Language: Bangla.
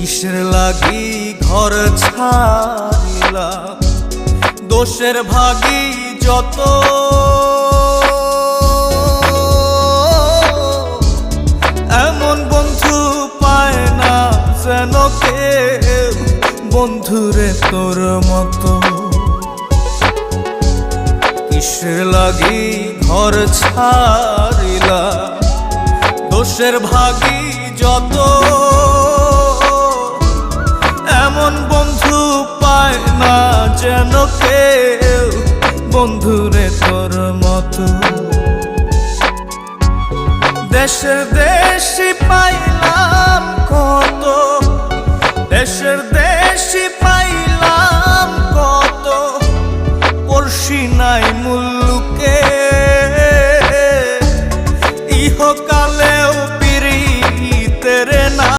কিসের লাগি ঘর ছাড়িলাম, দোষের ভাগী যত, এমন বন্ধু পায় না যেন কেউ, বন্ধুরে তোর মতো। কিসের লাগি ঘর ছাড়িলাম, দোষের ভাগী যত, এমন বন্ধু পায় না যেন কেউ, বন্ধুরে তোর মতো। দেশের দেশি পাই